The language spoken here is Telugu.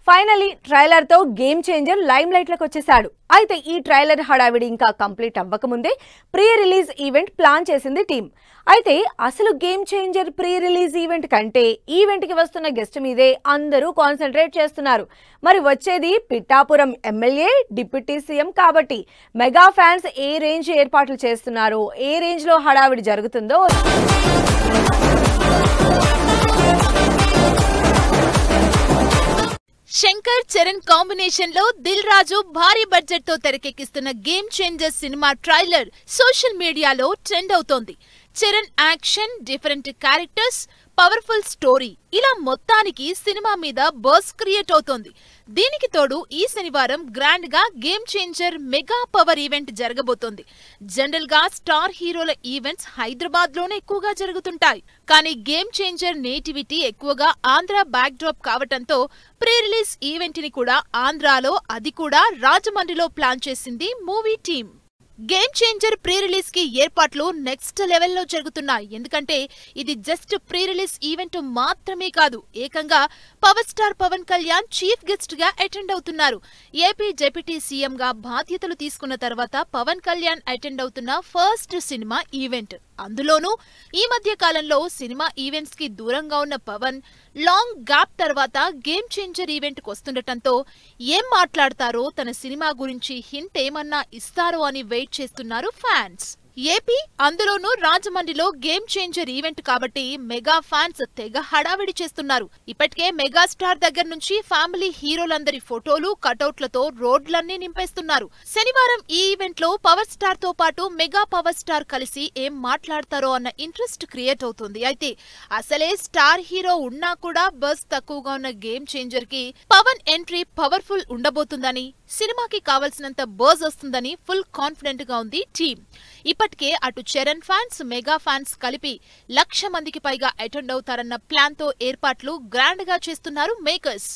ఫైనలీ ట్రైలర్ తో గేమ్ చేంజర్ లైమ్ లైట్ లోకి వచ్చేసాడు. అయితే ఈ ట్రైలర్ హడావిడి ఇంకా కంప్లీట్ అవ్వకముందే ప్రీ రిలీజ్ ఈవెంట్ ప్లాన్ చేసింది టీం. అయితే అసలు game changer pre release event కంటే ఈవెంట్ కి వస్తున్న గెస్ట్ మీదే అందరూ కాన్సన్ట్రేట్ చేస్తున్నారు. మరి వచ్చేది పిఠాపురం ఎమ్మెల్యే డిప్యూటీ సీఎం కాబట్టి మెగా ఫ్యాన్స్ ఏ రేంజ్ ఏర్పాట్లు చేస్తున్నారో, ఏ రేంజ్ లో హడావిడి జరుగుతుందో శంకర్ చరణ్ కాంబినేషన్ లో దిల్ రాజు భారీ బడ్జెట్ తో తెరకెక్కిస్తున్న game changer cinema trailer social మీడియాలో ట్రెండ్ అవుతోంది. Charan action, different characters, powerful story ఇలా మొత్తానికి సినిమా మీద బజ్ క్రియేట్ అవుతోంది. దీనికి తోడు ఈ శనివారం గ్రాండ్ గా game changer mega power event జరగబోతోంది. జనరల్ గా స్టార్ హీరోల ఈవెంట్స్ హైదరాబాద్ లోనే ఎక్కువగా జరుగుతుంటాయి. కానీ గేమ్ చేంజర్ నేటివిటీ ఎక్కువగా ఆంధ్ర బ్యాక్ డ్రాప్ కావటంతో ప్రీ రిలీజ్ ఈవెంట్ ని కూడా ఆంధ్రాలో, అది కూడా రాజమండ్రిలో ప్లాన్ చేసింది movie team. Game changer pre release కి ఏర్పాట్లు నెక్స్ట్ లెవెల్లో జరుగుతున్నాయి. ఎందుకంటే ఇది జస్ట్ ప్రీ రిలీజ్ ఈవెంట్ మాత్రమే కాదు, ఏకంగా power star Pawan Kalyan chief guest గా అటెండ్ అవుతున్నారు. ఏపీ డిప్యూటీ సీఎం గా బాధ్యతలు తీసుకున్న తర్వాత పవన్ కళ్యాణ్ అటెండ్ అవుతున్న ఫస్ట్ సినిమా ఈవెంట్. అందులోనూ ఈ మధ్య కాలంలో సినిమా ఈవెంట్స్ కి దూరంగా ఉన్న పవన్ లాంగ్ గ్యాప్ తర్వాత గేమ్ చేంజర్ ఈవెంట్ కు వస్తుండటంతో ఏం మాట్లాడతారో, తన సినిమా గురించి హింట్ ఏమన్నా ఇస్తారో అని వెయిట్ చేస్తున్నారు ఫ్యాన్స్. ఏపీ, అందులోనూ రాజమండ్రిలో గేమ్ చేంజర్ ఈవెంట్ కాబట్టి మెగా ఫ్యాన్స్ తెగ హడావిడి చేస్తున్నారు. ఇప్పటికే మెగాస్టార్ దగ్గర నుంచి ఫ్యామిలీ హీరోలందరి ఫోటోలు, కటౌట్లతో రోడ్లన్నీ నింపేస్తున్నారు. శనివారం ఈ ఈవెంట్ లో పవర్ స్టార్ తో పాటు మెగా పవర్ స్టార్ కలిసి ఏం మాట్లాడతారో అన్న ఇంట్రెస్ట్ క్రియేట్ అవుతుంది. అయితే అసలే స్టార్ హీరో ఉన్నా కూడా బజ్ తక్కువగా ఉన్న గేమ్ చేంజర్ కి పవన్ ఎంట్రీ పవర్ఫుల్ ఉండబోతుందని, సినిమాకి కావలసినంత బజ్ వస్తుందని ఫుల్ కాన్ఫిడెంట్ గా ఉంది టీం. ఇప్పటికే అటు చరణ్ ఫ్యాన్స్, మెగా ఫ్యాన్స్ కలిపి 1,00,000 మందికి పైగా అటెండ్ అవుతారన్న ప్లాన్ తో ఏర్పాట్లు గ్రాండ్ గా చేస్తున్నారు మేకర్స్.